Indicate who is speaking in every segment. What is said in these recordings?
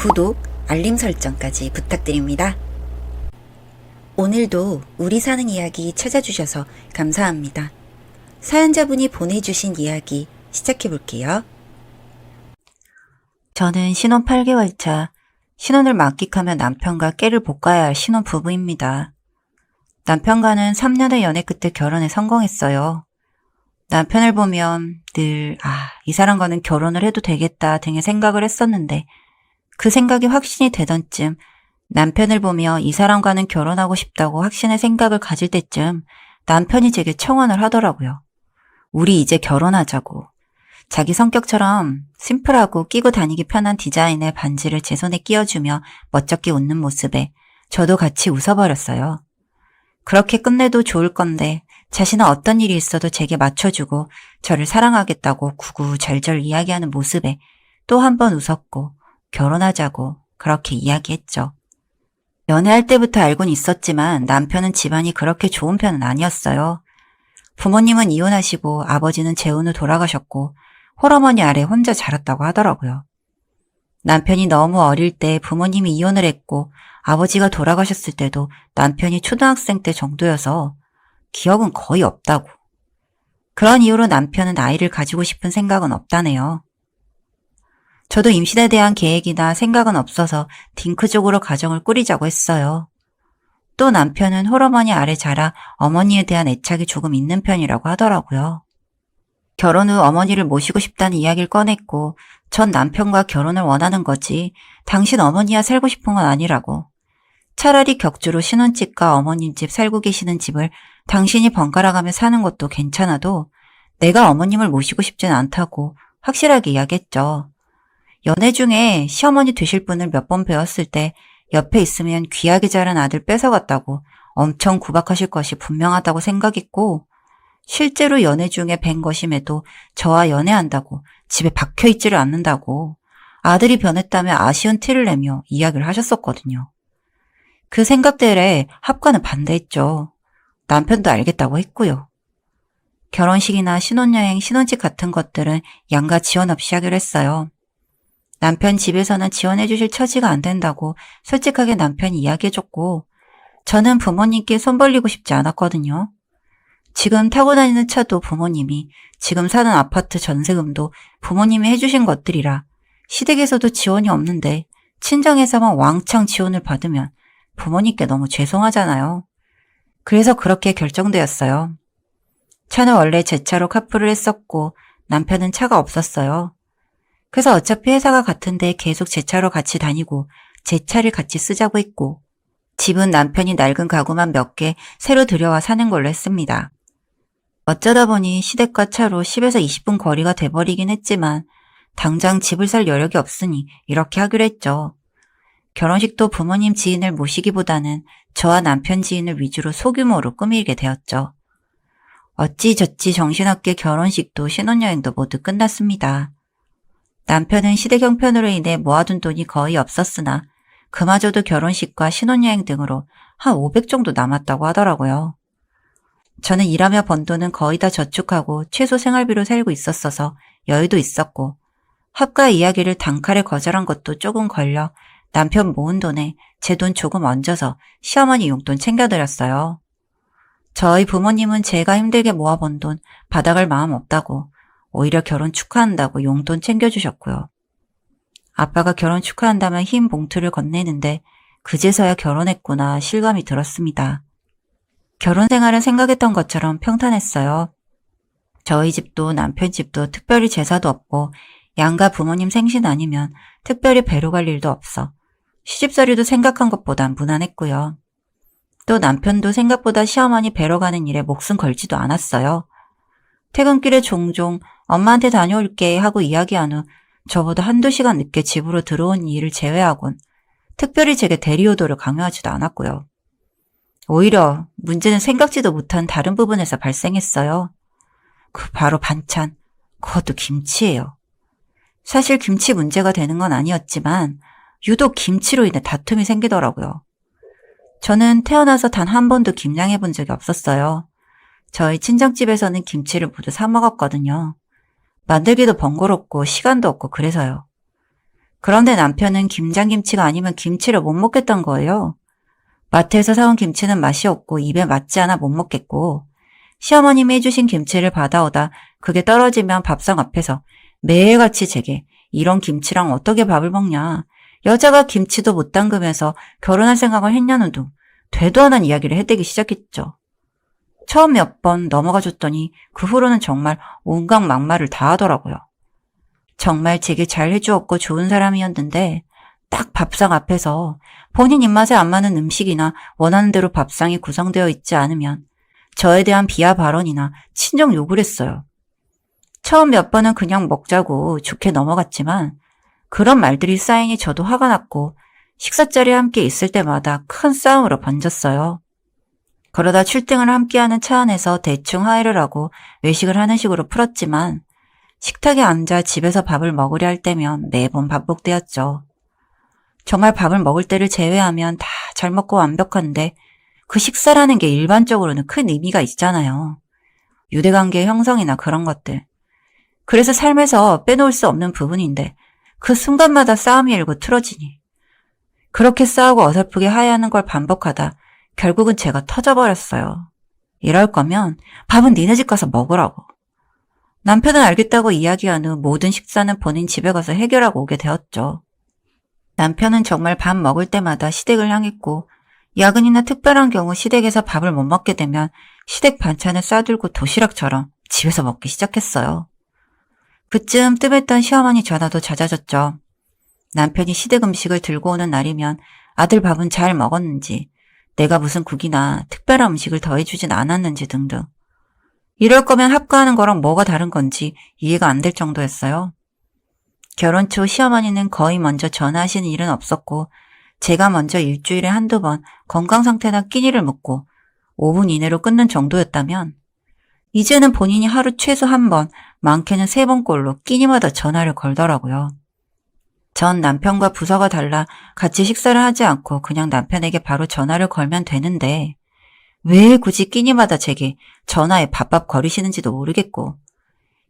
Speaker 1: 구독, 알림 설정까지 부탁드립니다. 오늘도 우리 사는 이야기 찾아주셔서 감사합니다. 사연자분이 보내주신 이야기 시작해볼게요. 저는 신혼 8개월 차, 신혼을 만끽하며 남편과 깨를 볶아야 할 신혼 부부입니다. 남편과는 3년의 연애 끝에 결혼에 성공했어요. 남편을 보면 늘 이 사람과는 결혼을 해도 되겠다 등의 생각을 했었는데 그 생각이 확신이 되던 쯤 남편을 보며 이 사람과는 결혼하고 싶다고 확신의 생각을 가질 때쯤 남편이 제게 청혼을 하더라고요. 우리 이제 결혼하자고. 자기 성격처럼 심플하고 끼고 다니기 편한 디자인의 반지를 제 손에 끼워주며 멋쩍게 웃는 모습에 저도 같이 웃어버렸어요. 그렇게 끝내도 좋을 건데 자신은 어떤 일이 있어도 제게 맞춰주고 저를 사랑하겠다고 구구절절 이야기하는 모습에 또 한 번 웃었고 결혼하자고 그렇게 이야기했죠. 연애할 때부터 알고는 있었지만 남편은 집안이 그렇게 좋은 편은 아니었어요. 부모님은 이혼하시고 아버지는 재혼 후 돌아가셨고 홀어머니 아래 혼자 자랐다고 하더라고요. 남편이 너무 어릴 때 부모님이 이혼을 했고 아버지가 돌아가셨을 때도 남편이 초등학생 때 정도여서 기억은 거의 없다고. 그런 이유로 남편은 아이를 가지고 싶은 생각은 없다네요. 저도 임신에 대한 계획이나 생각은 없어서 딩크족으로 가정을 꾸리자고 했어요. 또 남편은 홀어머니 아래 자라 어머니에 대한 애착이 조금 있는 편이라고 하더라고요. 결혼 후 어머니를 모시고 싶다는 이야기를 꺼냈고 전 남편과 결혼을 원하는 거지 당신 어머니와 살고 싶은 건 아니라고. 차라리 격주로 신혼집과 어머님 집 살고 계시는 집을 당신이 번갈아가며 사는 것도 괜찮아도 내가 어머님을 모시고 싶진 않다고 확실하게 이야기했죠. 연애 중에 시어머니 되실 분을 몇 번 배웠을 때 옆에 있으면 귀하게 자란 아들 뺏어갔다고 엄청 구박하실 것이 분명하다고 생각했고 실제로 연애 중에 뵌 것임에도 저와 연애한다고 집에 박혀있지를 않는다고 아들이 변했다며 아쉬운 티를 내며 이야기를 하셨었거든요. 그 생각들에 합과는 반대했죠. 남편도 알겠다고 했고요. 결혼식이나 신혼여행, 신혼집 같은 것들은 양가 지원 없이 하기로 했어요. 남편 집에서는 지원해 주실 처지가 안 된다고 솔직하게 남편이 이야기해줬고 저는 부모님께 손 벌리고 싶지 않았거든요. 지금 타고 다니는 차도 부모님이, 지금 사는 아파트 전세금도 부모님이 해주신 것들이라 시댁에서도 지원이 없는데 친정에서만 왕창 지원을 받으면 부모님께 너무 죄송하잖아요. 그래서 그렇게 결정되었어요. 차는 원래 제 차로 카풀을 했었고 남편은 차가 없었어요. 그래서 어차피 회사가 같은데 계속 제 차로 같이 다니고 제 차를 같이 쓰자고 했고 집은 남편이 낡은 가구만 몇 개 새로 들여와 사는 걸로 했습니다. 어쩌다 보니 시댁과 차로 10에서 20분 거리가 돼버리긴 했지만 당장 집을 살 여력이 없으니 이렇게 하기로 했죠. 결혼식도 부모님 지인을 모시기보다는 저와 남편 지인을 위주로 소규모로 꾸미게 되었죠. 어찌저찌 정신없게 결혼식도 신혼여행도 모두 끝났습니다. 남편은 시댁 형편으로 인해 모아둔 돈이 거의 없었으나 그마저도 결혼식과 신혼여행 등으로 한 500 정도 남았다고 하더라고요. 저는 일하며 번 돈은 거의 다 저축하고 최소 생활비로 살고 있었어서 여유도 있었고 합가 이야기를 단칼에 거절한 것도 조금 걸려 남편 모은 돈에 제 돈 조금 얹어서 시어머니 용돈 챙겨드렸어요. 저희 부모님은 제가 힘들게 모아본 돈 받아갈 마음 없다고 오히려 결혼 축하한다고 용돈 챙겨주셨고요. 아빠가 결혼 축하한다면 흰 봉투를 건네는데 그제서야 결혼했구나 실감이 들었습니다. 결혼 생활은 생각했던 것처럼 평탄했어요. 저희 집도 남편 집도 특별히 제사도 없고 양가 부모님 생신 아니면 특별히 뵈러 갈 일도 없어 시집살이도 생각한 것보단 무난했고요. 또 남편도 생각보다 시어머니 뵈러 가는 일에 목숨 걸지도 않았어요. 퇴근길에 종종 엄마한테 다녀올게 하고 이야기한 후 저보다 한두 시간 늦게 집으로 들어온 일을 제외하곤 특별히 제게 대리효도를 강요하지도 않았고요. 오히려 문제는 생각지도 못한 다른 부분에서 발생했어요. 바로 반찬, 그것도 김치예요. 사실 김치 문제가 되는 건 아니었지만 유독 김치로 인해 다툼이 생기더라고요. 저는 태어나서 단 한 번도 김장해 본 적이 없었어요. 저희 친정집에서는 김치를 모두 사 먹었거든요. 만들기도 번거롭고 시간도 없고 그래서요. 그런데 남편은 김장김치가 아니면 김치를 못 먹겠던 거예요. 마트에서 사온 김치는 맛이 없고 입에 맞지 않아 못 먹겠고, 시어머님이 해주신 김치를 받아오다 그게 떨어지면 밥상 앞에서 매일같이 제게 이런 김치랑 어떻게 밥을 먹냐, 여자가 김치도 못 담그면서 결혼할 생각을 했냐는 둥 되도 않은 이야기를 해대기 시작했죠. 처음 몇 번 넘어가 줬더니 그 후로는 정말 온갖 막말을 다 하더라고요. 정말 제게 잘 해주었고 좋은 사람이었는데 딱 밥상 앞에서 본인 입맛에 안 맞는 음식이나 원하는 대로 밥상이 구성되어 있지 않으면 저에 대한 비하 발언이나 친정 욕을 했어요. 처음 몇 번은 그냥 먹자고 좋게 넘어갔지만 그런 말들이 쌓이니 저도 화가 났고 식사 자리에 함께 있을 때마다 큰 싸움으로 번졌어요. 그러다 출퇴근을 함께하는 차 안에서 대충 화해를 하고 외식을 하는 식으로 풀었지만 식탁에 앉아 집에서 밥을 먹으려 할 때면 매번 반복되었죠. 정말 밥을 먹을 때를 제외하면 다 잘 먹고 완벽한데 그 식사라는 게 일반적으로는 큰 의미가 있잖아요. 유대관계의 형성이나 그런 것들. 그래서 삶에서 빼놓을 수 없는 부분인데 그 순간마다 싸움이 일고 틀어지니 그렇게 싸우고 어설프게 화해하는 걸 반복하다 결국은 제가 터져버렸어요. 이럴 거면 밥은 니네 집 가서 먹으라고. 남편은 알겠다고 이야기한 후 모든 식사는 본인 집에 가서 해결하고 오게 되었죠. 남편은 정말 밥 먹을 때마다 시댁을 향했고 야근이나 특별한 경우 시댁에서 밥을 못 먹게 되면 시댁 반찬을 싸들고 도시락처럼 집에서 먹기 시작했어요. 그쯤 뜸했던 시어머니 전화도 잦아졌죠. 남편이 시댁 음식을 들고 오는 날이면 아들 밥은 잘 먹었는지, 내가 무슨 국이나 특별한 음식을 더해주진 않았는지 등등. 이럴 거면 합가하는 거랑 뭐가 다른 건지 이해가 안 될 정도였어요. 결혼 초 시어머니는 거의 먼저 전화하시는 일은 없었고 제가 먼저 일주일에 한두 번 건강 상태나 끼니를 묻고 5분 이내로 끊는 정도였다면 이제는 본인이 하루 최소 한 번, 많게는 3번꼴로 끼니마다 전화를 걸더라고요. 전 남편과 부서가 달라 같이 식사를 하지 않고 그냥 남편에게 바로 전화를 걸면 되는데 왜 굳이 끼니마다 제게 전화에 밥밥 거리시는지도 모르겠고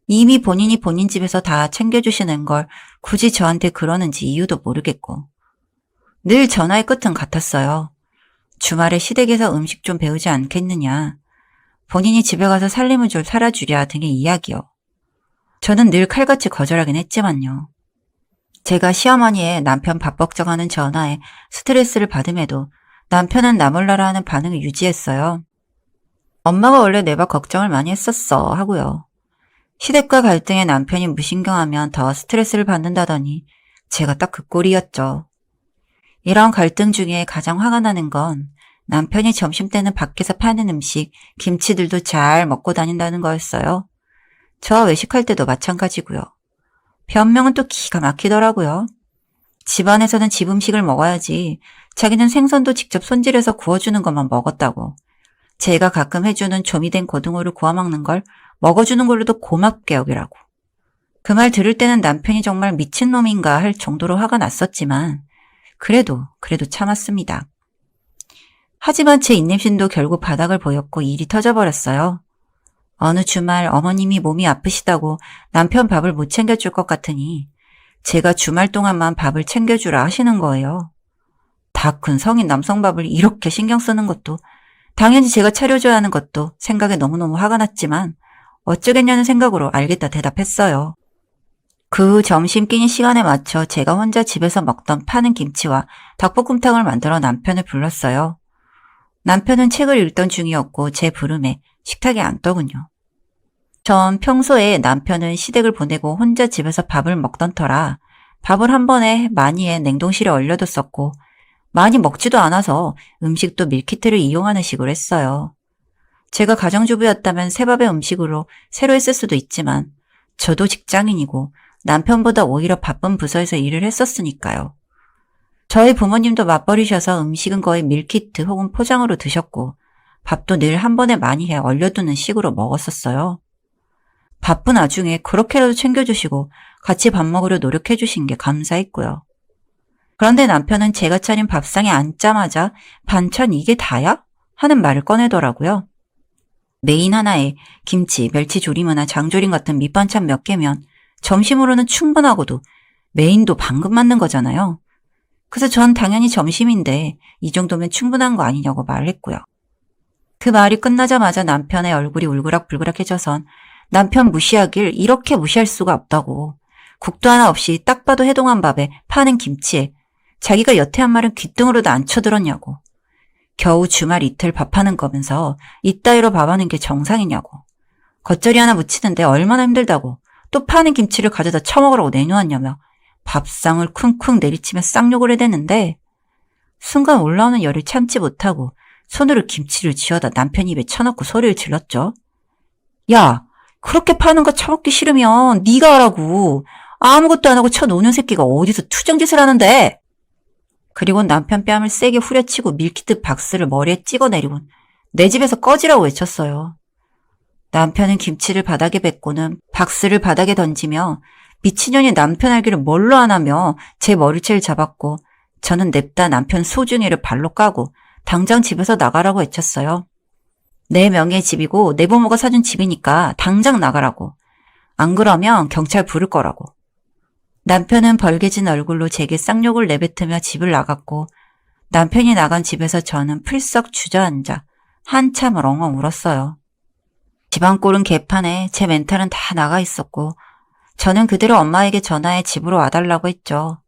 Speaker 1: 이미 본인이 본인 집에서 다 챙겨주시는 걸 굳이 저한테 그러는지 이유도 모르겠고 늘 전화의 끝은 같았어요. 주말에 시댁에서 음식 좀 배우지 않겠느냐, 본인이 집에 가서 살림을 좀 살아주랴 등의 이야기요. 저는 늘 칼같이 거절하긴 했지만요. 제가 시어머니의 남편 밥 걱정하는 전화에 스트레스를 받음에도 남편은 나 몰라라 하는 반응을 유지했어요. 엄마가 원래 내 밥 걱정을 많이 했었어 하고요. 시댁과 갈등에 남편이 무신경하면 더 스트레스를 받는다더니 제가 딱 그 꼴이었죠. 이런 갈등 중에 가장 화가 나는 건 남편이 점심때는 밖에서 파는 음식, 김치들도 잘 먹고 다닌다는 거였어요. 저와 외식할 때도 마찬가지고요. 변명은 또 기가 막히더라고요. 집안에서는 집 음식을 먹어야지 자기는 생선도 직접 손질해서 구워주는 것만 먹었다고. 제가 가끔 해주는 조미된 고등어를 구워 먹는 걸 먹어주는 걸로도 고맙게 여기라고. 그 말 들을 때는 남편이 정말 미친놈인가 할 정도로 화가 났었지만 그래도 참았습니다. 하지만 제 인내심도 결국 바닥을 보였고 일이 터져버렸어요. 어느 주말 어머님이 몸이 아프시다고 남편 밥을 못 챙겨줄 것 같으니 제가 주말 동안만 밥을 챙겨주라 하시는 거예요. 다 큰 성인 남성 밥을 이렇게 신경 쓰는 것도 당연히 제가 차려줘야 하는 것도 생각에 너무너무 화가 났지만 어쩌겠냐는 생각으로 알겠다 대답했어요. 그 점심 끼니 시간에 맞춰 제가 혼자 집에서 먹던 파는 김치와 닭볶음탕을 만들어 남편을 불렀어요. 남편은 책을 읽던 중이었고 제 부름에 식탁에 앉더군요. 전 평소에 남편은 시댁을 보내고 혼자 집에서 밥을 먹던 터라 밥을 한 번에 많이 해 냉동실에 얼려뒀었고 많이 먹지도 않아서 음식도 밀키트를 이용하는 식으로 했어요. 제가 가정주부였다면 새밥의 음식으로 새로 했을 수도 있지만 저도 직장인이고 남편보다 오히려 바쁜 부서에서 일을 했었으니까요. 저희 부모님도 맞벌이셔서 음식은 거의 밀키트 혹은 포장으로 드셨고 밥도 늘 한 번에 많이 해 얼려두는 식으로 먹었었어요. 바쁜 와중에 그렇게라도 챙겨주시고 같이 밥 먹으려 노력해 주신 게 감사했고요. 그런데 남편은 제가 차린 밥상에 앉자마자 반찬 이게 다야? 하는 말을 꺼내더라고요. 메인 하나에 김치, 멸치 조림이나 장조림 같은 밑반찬 몇 개면 점심으로는 충분하고도 메인도 방금 맞는 거잖아요. 그래서 전 당연히 점심인데 이 정도면 충분한 거 아니냐고 말을 했고요. 그 말이 끝나자마자 남편의 얼굴이 울그락불그락해져선 남편 무시하길 이렇게 무시할 수가 없다고. 국도 하나 없이 딱 봐도 해동한 밥에 파는 김치에 자기가 여태 한 말은 귓등으로도 안 쳐들었냐고. 겨우 주말 이틀 밥하는 거면서 이따위로 밥하는 게 정상이냐고. 겉절이 하나 무치는데 얼마나 힘들다고. 또 파는 김치를 가져다 처먹으라고 내놓았냐며 밥상을 쿵쿵 내리치며 쌍욕을 해대는데 순간 올라오는 열을 참지 못하고 손으로 김치를 쥐어다 남편 입에 쳐넣고 소리를 질렀죠. 야, 그렇게 파는 거 처먹기 싫으면 네가 하라고. 아무것도 안 하고 쳐노는 새끼가 어디서 투정짓을 하는데. 그리고 남편 뺨을 세게 후려치고 밀키트 박스를 머리에 찍어내리곤 내 집에서 꺼지라고 외쳤어요. 남편은 김치를 바닥에 뱉고는 박스를 바닥에 던지며 미친년이 남편 알기를 뭘로 하나며 제 머리채를 잡았고 저는 냅다 남편 소중이를 발로 까고 당장 집에서 나가라고 외쳤어요. 내 명의의 집이고 내 부모가 사준 집이니까 당장 나가라고. 안 그러면 경찰 부를 거라고. 남편은 벌개진 얼굴로 제게 쌍욕을 내뱉으며 집을 나갔고 남편이 나간 집에서 저는 풀썩 주저앉아 한참을 엉엉 울었어요. 집안 꼴은 개판에 제 멘탈은 다 나가 있었고 저는 그대로 엄마에게 전화해 집으로 와달라고 했죠.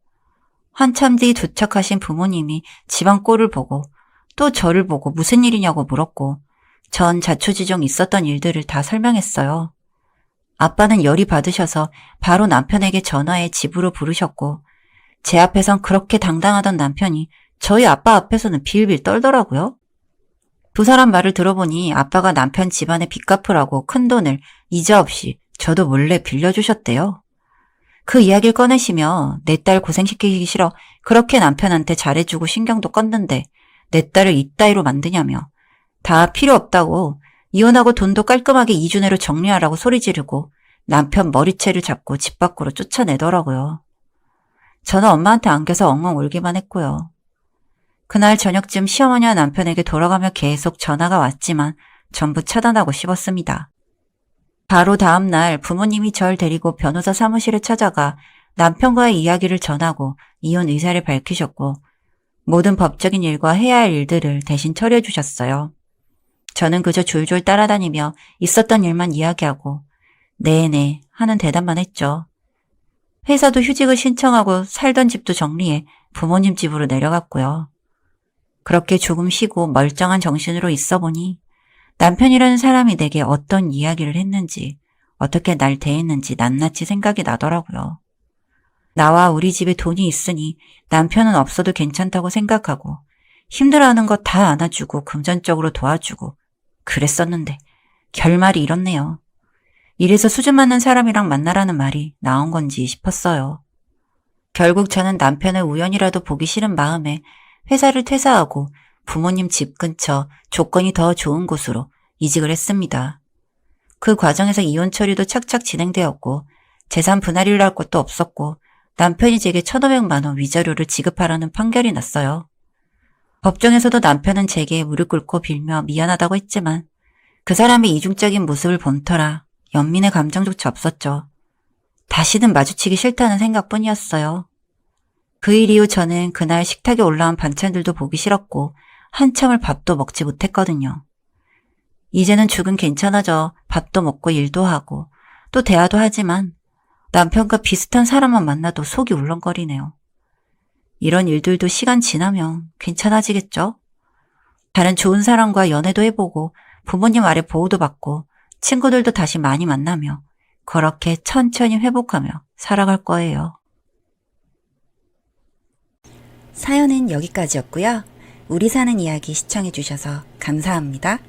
Speaker 1: 한참 뒤 도착하신 부모님이 집안 꼴을 보고 또 저를 보고 무슨 일이냐고 물었고 전 자초지종 있었던 일들을 다 설명했어요. 아빠는 열이 받으셔서 바로 남편에게 전화해 집으로 부르셨고 제 앞에선 그렇게 당당하던 남편이 저희 아빠 앞에서는 빌빌 떨더라고요. 두 사람 말을 들어보니 아빠가 남편 집안에 빚 갚으라고 큰돈을 이자 없이 저도 몰래 빌려주셨대요. 그 이야기를 꺼내시며 내 딸 고생시키기 싫어 그렇게 남편한테 잘해주고 신경도 껐는데 내 딸을 이따위로 만드냐며 다 필요 없다고 이혼하고 돈도 깔끔하게 2주 내로 정리하라고 소리 지르고 남편 머리채를 잡고 집 밖으로 쫓아내더라고요. 저는 엄마한테 안겨서 엉엉 울기만 했고요. 그날 저녁쯤 시어머니와 남편에게 돌아가며 계속 전화가 왔지만 전부 차단하고 씹었습니다. 바로 다음 날 부모님이 절 데리고 변호사 사무실에 찾아가 남편과의 이야기를 전하고 이혼 의사를 밝히셨고 모든 법적인 일과 해야 할 일들을 대신 처리해 주셨어요. 저는 그저 졸졸 따라다니며 있었던 일만 이야기하고 네네 하는 대답만 했죠. 회사도 휴직을 신청하고 살던 집도 정리해 부모님 집으로 내려갔고요. 그렇게 조금 쉬고 멀쩡한 정신으로 있어 보니 남편이라는 사람이 내게 어떤 이야기를 했는지 어떻게 날 대했는지 낱낱이 생각이 나더라고요. 나와 우리 집에 돈이 있으니 남편은 없어도 괜찮다고 생각하고 힘들어하는 거 다 안아주고 금전적으로 도와주고 그랬었는데 결말이 이렇네요. 이래서 수준 맞는 사람이랑 만나라는 말이 나온 건지 싶었어요. 결국 저는 남편을 우연이라도 보기 싫은 마음에 회사를 퇴사하고 부모님 집 근처 조건이 더 좋은 곳으로 이직을 했습니다. 그 과정에서 이혼 처리도 착착 진행되었고 재산 분할을 할 것도 없었고 남편이 제게 1,500만 원 위자료를 지급하라는 판결이 났어요. 법정에서도 남편은 제게 무릎 꿇고 빌며 미안하다고 했지만 그 사람의 이중적인 모습을 본 터라 연민의 감정조차 없었죠. 다시는 마주치기 싫다는 생각뿐이었어요. 그 일 이후 저는 그날 식탁에 올라온 반찬들도 보기 싫었고 한참을 밥도 먹지 못했거든요. 이제는 죽은 괜찮아져 밥도 먹고 일도 하고 또 대화도 하지만 남편과 비슷한 사람만 만나도 속이 울렁거리네요. 이런 일들도 시간 지나면 괜찮아지겠죠? 다른 좋은 사람과 연애도 해보고 부모님 아래 보호도 받고 친구들도 다시 많이 만나며 그렇게 천천히 회복하며 살아갈 거예요. 사연은 여기까지였고요. 우리 사는 이야기 시청해주셔서 감사합니다.